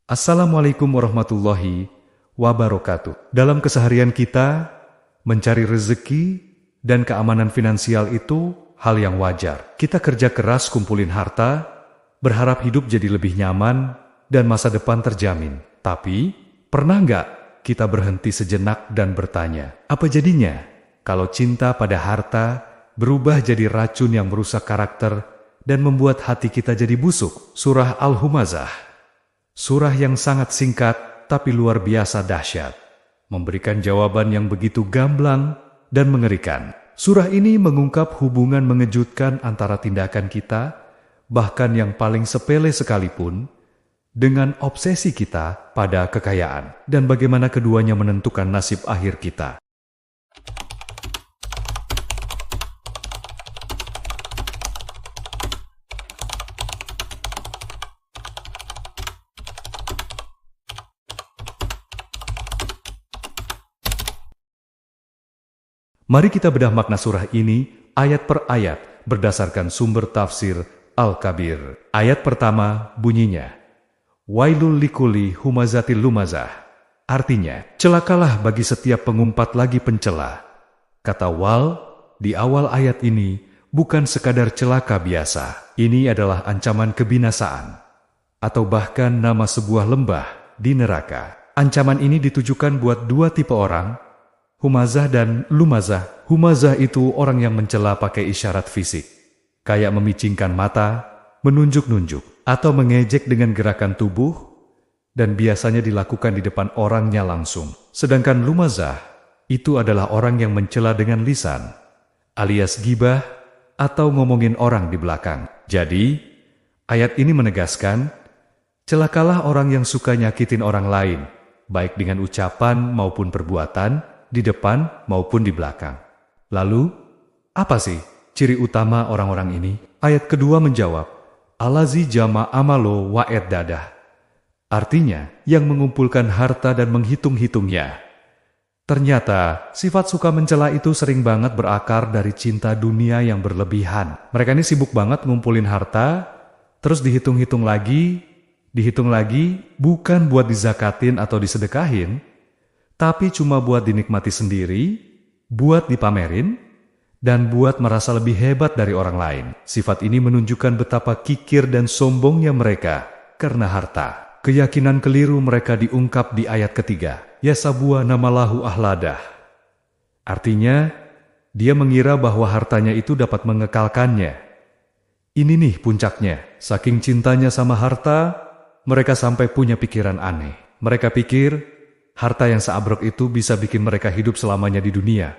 Assalamualaikum warahmatullahi wabarakatuh. Dalam keseharian kita, mencari rezeki dan keamanan finansial itu hal yang wajar. Kita kerja keras kumpulin harta, berharap hidup jadi lebih nyaman dan masa depan terjamin. Tapi, pernah nggak kita berhenti sejenak dan bertanya, apa jadinya kalau cinta pada harta berubah jadi racun yang merusak karakter dan membuat hati kita jadi busuk? Surah Al-Humazah, surah yang sangat singkat tapi luar biasa dahsyat, memberikan jawaban yang begitu gamblang dan mengerikan. Surah ini mengungkap hubungan mengejutkan antara tindakan kita, bahkan yang paling sepele sekalipun, dengan obsesi kita pada kekayaan, dan bagaimana keduanya menentukan nasib akhir kita. Mari kita bedah makna surah ini ayat per ayat berdasarkan sumber tafsir Al-Kabir. Ayat pertama bunyinya, Wailul likulli humazatil lumazah. Artinya, celakalah bagi setiap pengumpat lagi pencela. Kata wal di awal ayat ini bukan sekadar celaka biasa. Ini adalah ancaman kebinasaan, atau bahkan nama sebuah lembah di neraka. Ancaman ini ditujukan buat dua tipe orang, humazah dan lumazah. Humazah itu orang yang mencela pakai isyarat fisik, kayak memicingkan mata, menunjuk-nunjuk, atau mengejek dengan gerakan tubuh, dan biasanya dilakukan di depan orangnya langsung. Sedangkan lumazah itu adalah orang yang mencela dengan lisan, alias gibah, atau ngomongin orang di belakang. Jadi, ayat ini menegaskan, celakalah orang yang suka nyakitin orang lain, baik dengan ucapan maupun perbuatan, di depan maupun di belakang. Lalu, apa sih ciri utama orang-orang ini? Ayat kedua menjawab, Allazi jama amalo wa dadah. Artinya, yang mengumpulkan harta dan menghitung-hitungnya. Ternyata, sifat suka mencela itu sering banget berakar dari cinta dunia yang berlebihan. Mereka ini sibuk banget ngumpulin harta, terus dihitung-hitung lagi, bukan buat dizakatin atau disedekahin, tapi cuma buat dinikmati sendiri, buat dipamerin, dan buat merasa lebih hebat dari orang lain. Sifat ini menunjukkan betapa kikir dan sombongnya mereka karena harta. Keyakinan keliru mereka diungkap di ayat ketiga, Yasabuwa namalahu ahladah. Artinya, dia mengira bahwa hartanya itu dapat mengekalkannya. Ini nih puncaknya, saking cintanya sama harta, mereka sampai punya pikiran aneh. Mereka pikir, harta yang seabrek itu bisa bikin mereka hidup selamanya di dunia,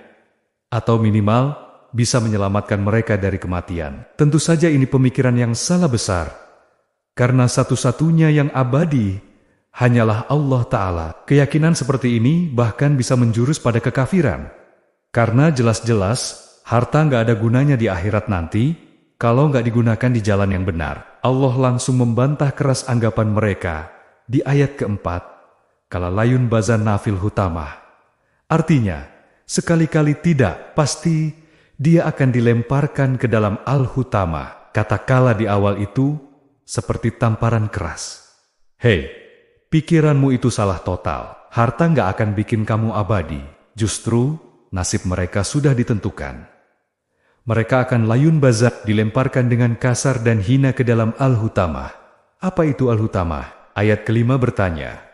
atau minimal bisa menyelamatkan mereka dari kematian. Tentu saja ini pemikiran yang salah besar, karena satu-satunya yang abadi hanyalah Allah Ta'ala. Keyakinan seperti ini bahkan bisa menjurus pada kekafiran, karena jelas-jelas harta nggak ada gunanya di akhirat nanti kalau nggak digunakan di jalan yang benar. Allah langsung membantah keras anggapan mereka di ayat keempat, Kala layun bazan nafil hutamah. Artinya, sekali-kali tidak, pasti dia akan dilemparkan ke dalam al-hutamah. Kata kala di awal itu seperti tamparan keras. Hei, pikiranmu itu salah total. Harta nggak akan bikin kamu abadi. Justru, nasib mereka sudah ditentukan. Mereka akan layun bazan, dilemparkan dengan kasar dan hina ke dalam al-hutamah. Apa itu al-hutamah? Ayat kelima bertanya,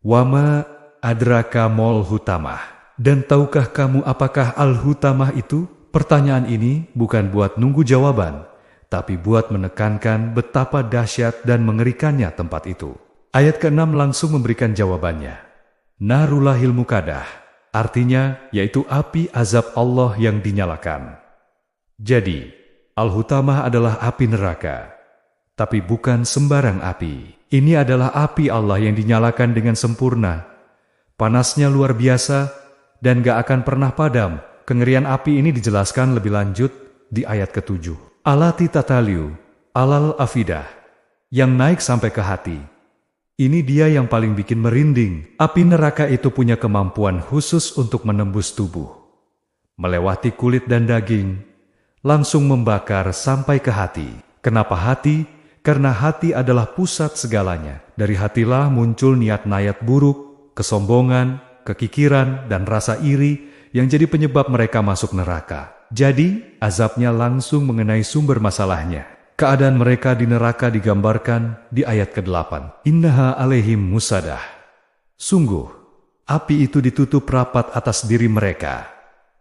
Wama adraka mol hutamah. Dan tahukah kamu apakah al-hutamah itu? Pertanyaan ini bukan buat nunggu jawaban, tapi buat menekankan betapa dahsyat dan mengerikannya tempat itu. Ayat ke-6 langsung memberikan jawabannya. Narulahil mukadah, artinya yaitu api azab Allah yang dinyalakan. Jadi, al-hutamah adalah api neraka, tapi bukan sembarang api. Ini adalah api Allah yang dinyalakan dengan sempurna. Panasnya luar biasa dan gak akan pernah padam. Kengerian api ini dijelaskan lebih lanjut di ayat ke-7. Alati tataliu, alal afidah, yang naik sampai ke hati. Ini dia yang paling bikin merinding. Api neraka itu punya kemampuan khusus untuk menembus tubuh, melewati kulit dan daging, langsung membakar sampai ke hati. Kenapa hati? karena hati adalah pusat segalanya. Dari hatilah muncul niat-niat buruk, kesombongan, kekikiran, dan rasa iri yang jadi penyebab mereka masuk neraka. Jadi, azabnya langsung mengenai sumber masalahnya. Keadaan mereka di neraka digambarkan di ayat ke-8. Innaha alaihim musadah. Sungguh, api itu ditutup rapat atas diri mereka.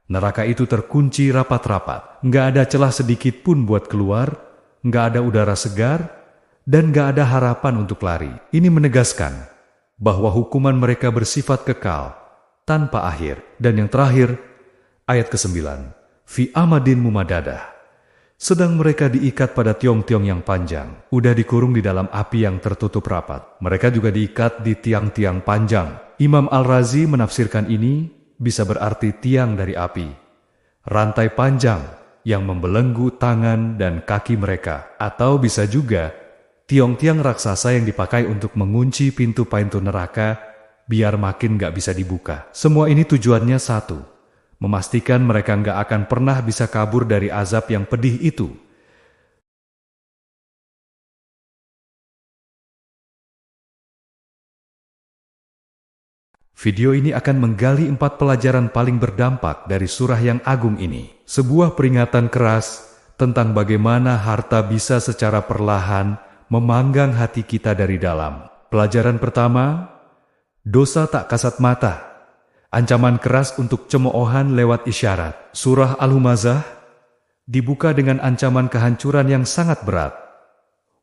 Neraka itu terkunci rapat-rapat. Nggak ada celah sedikit pun buat keluar, nggak ada udara segar, dan nggak ada harapan untuk lari. Ini menegaskan bahwa hukuman mereka bersifat kekal, tanpa akhir. Dan yang terakhir, ayat ke-9. Fi amadin mumadadah. Sedang mereka diikat pada tiang-tiang yang panjang. Udah dikurung di dalam api yang tertutup rapat. Mereka juga diikat di tiang-tiang panjang. Imam Al-Razi menafsirkan ini bisa berarti tiang dari api. Rantai panjang yang membelenggu tangan dan kaki mereka. Atau bisa juga tiang-tiang raksasa yang dipakai untuk mengunci pintu-pintu neraka biar makin gak bisa dibuka. Semua ini tujuannya satu, memastikan mereka gak akan pernah bisa kabur dari azab yang pedih itu. Video ini akan menggali 4 pelajaran paling berdampak dari surah yang agung ini. Sebuah peringatan keras tentang bagaimana harta bisa secara perlahan memanggang hati kita dari dalam. Pelajaran pertama, dosa tak kasat mata. Ancaman keras untuk cemoohan lewat isyarat. Surah Al-Humazah dibuka dengan ancaman kehancuran yang sangat berat.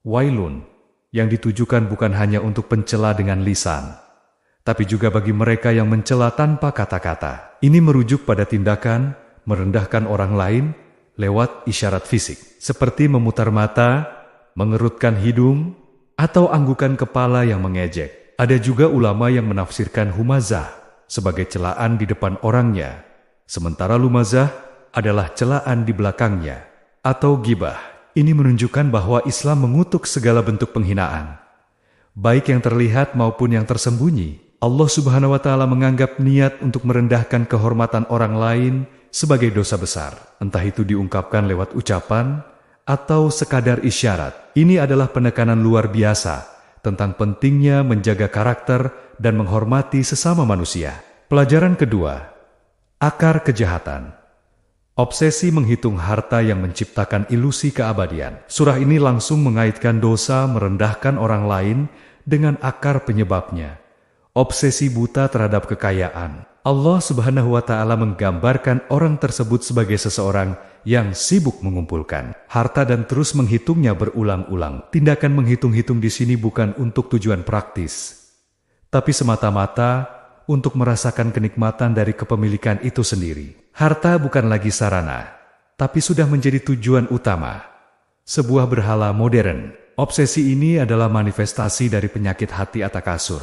Wailun, yang ditujukan bukan hanya untuk pencela dengan lisan, tapi juga bagi mereka yang mencela tanpa kata-kata. Ini merujuk pada tindakan merendahkan orang lain lewat isyarat fisik, seperti memutar mata, mengerutkan hidung, atau anggukan kepala yang mengejek. Ada juga ulama yang menafsirkan humazah sebagai celaan di depan orangnya, sementara lumazah adalah celaan di belakangnya, atau gibah. Ini menunjukkan bahwa Islam mengutuk segala bentuk penghinaan, baik yang terlihat maupun yang tersembunyi. Allah Subhanahu wa Ta'ala menganggap niat untuk merendahkan kehormatan orang lain sebagai dosa besar, entah itu diungkapkan lewat ucapan atau sekadar isyarat. Ini adalah penekanan luar biasa tentang pentingnya menjaga karakter dan menghormati sesama manusia. Pelajaran kedua, akar kejahatan. Obsesi menghitung harta yang menciptakan ilusi keabadian. Surah ini langsung mengaitkan dosa merendahkan orang lain dengan akar penyebabnya. Obsesi buta terhadap kekayaan. Allah Subhanahu wa Ta'ala menggambarkan orang tersebut sebagai seseorang yang sibuk mengumpulkan harta dan terus menghitungnya berulang-ulang. Tindakan menghitung-hitung di sini bukan untuk tujuan praktis, tapi semata-mata untuk merasakan kenikmatan dari kepemilikan itu sendiri. Harta bukan lagi sarana, tapi sudah menjadi tujuan utama. Sebuah berhala modern. Obsesi ini adalah manifestasi dari penyakit hati atakasur,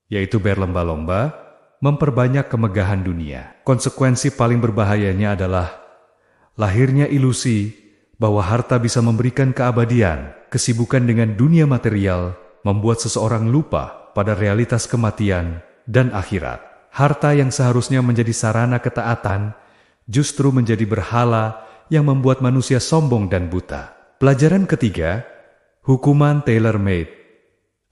yaitu berlomba-lomba memperbanyak kemegahan dunia. Konsekuensi paling berbahayanya adalah lahirnya ilusi bahwa harta bisa memberikan keabadian. Kesibukan dengan dunia material membuat seseorang lupa pada realitas kematian dan akhirat. Harta yang seharusnya menjadi sarana ketaatan justru menjadi berhala yang membuat manusia sombong dan buta. Pelajaran ketiga, hukuman tailor-made.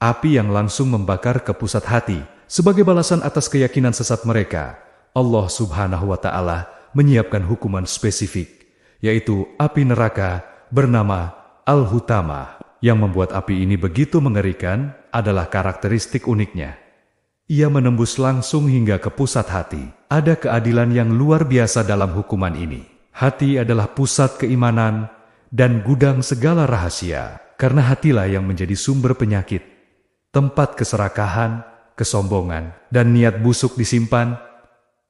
Api yang langsung membakar ke pusat hati. Sebagai balasan atas keyakinan sesat mereka, Allah Subhanahu wa Ta'ala menyiapkan hukuman spesifik, yaitu api neraka bernama Al-Hutama. Yang membuat api ini begitu mengerikan adalah karakteristik uniknya. Ia menembus langsung hingga ke pusat hati. Ada keadilan yang luar biasa dalam hukuman ini. Hati adalah pusat keimanan dan gudang segala rahasia. Karena hatilah yang menjadi sumber penyakit, tempat keserakahan, kesombongan, dan niat busuk disimpan,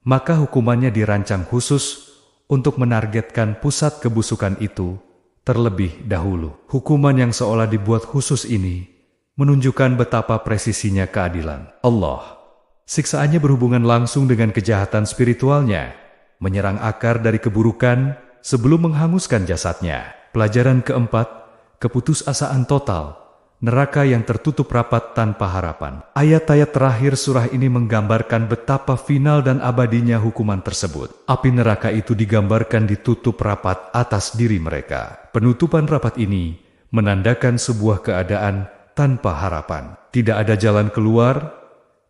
maka hukumannya dirancang khusus untuk menargetkan pusat kebusukan itu terlebih dahulu. Hukuman yang seolah dibuat khusus ini menunjukkan betapa presisinya keadilan Allah. Siksaannya berhubungan langsung dengan kejahatan spiritualnya, menyerang akar dari keburukan sebelum menghanguskan jasadnya. Pelajaran keempat, keputusasaan total. Neraka yang tertutup rapat tanpa harapan. Ayat-ayat terakhir surah ini menggambarkan betapa final dan abadinya hukuman tersebut. Api neraka itu digambarkan ditutup rapat atas diri mereka. Penutupan rapat ini menandakan sebuah keadaan tanpa harapan. Tidak ada jalan keluar,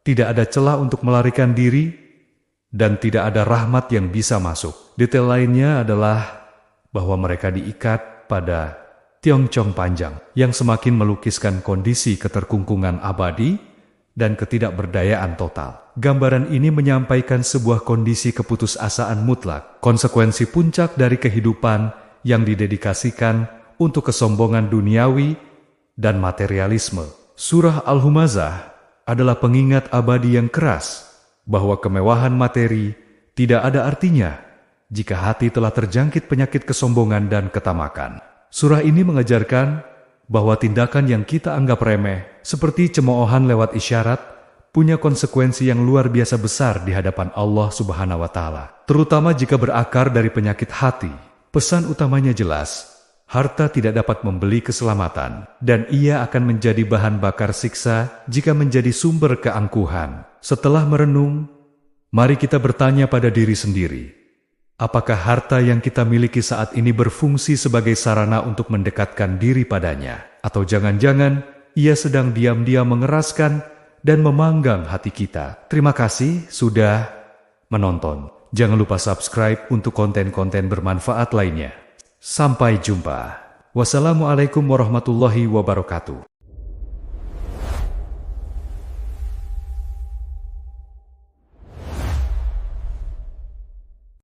tidak ada celah untuk melarikan diri, dan tidak ada rahmat yang bisa masuk. Detail lainnya adalah bahwa mereka diikat pada tiongcong panjang yang semakin melukiskan kondisi keterkungkungan abadi dan ketidakberdayaan total. Gambaran ini menyampaikan sebuah kondisi keputusasaan mutlak, konsekuensi puncak dari kehidupan yang didedikasikan untuk kesombongan duniawi dan materialisme. Surah Al-Humazah adalah pengingat abadi yang keras bahwa kemewahan materi tidak ada artinya jika hati telah terjangkit penyakit kesombongan dan ketamakan. Surah ini mengajarkan bahwa tindakan yang kita anggap remeh, seperti cemoohan lewat isyarat, punya konsekuensi yang luar biasa besar di hadapan Allah Subhanahu wa Ta'ala, terutama jika berakar dari penyakit hati. Pesan utamanya jelas: harta tidak dapat membeli keselamatan, dan ia akan menjadi bahan bakar siksa jika menjadi sumber keangkuhan. Setelah merenung, mari kita bertanya pada diri sendiri, apakah harta yang kita miliki saat ini berfungsi sebagai sarana untuk mendekatkan diri padanya? Atau jangan-jangan ia sedang diam-diam mengeraskan dan memanggang hati kita? Terima kasih sudah menonton. Jangan lupa subscribe untuk konten-konten bermanfaat lainnya. Sampai jumpa. Wassalamualaikum warahmatullahi wabarakatuh.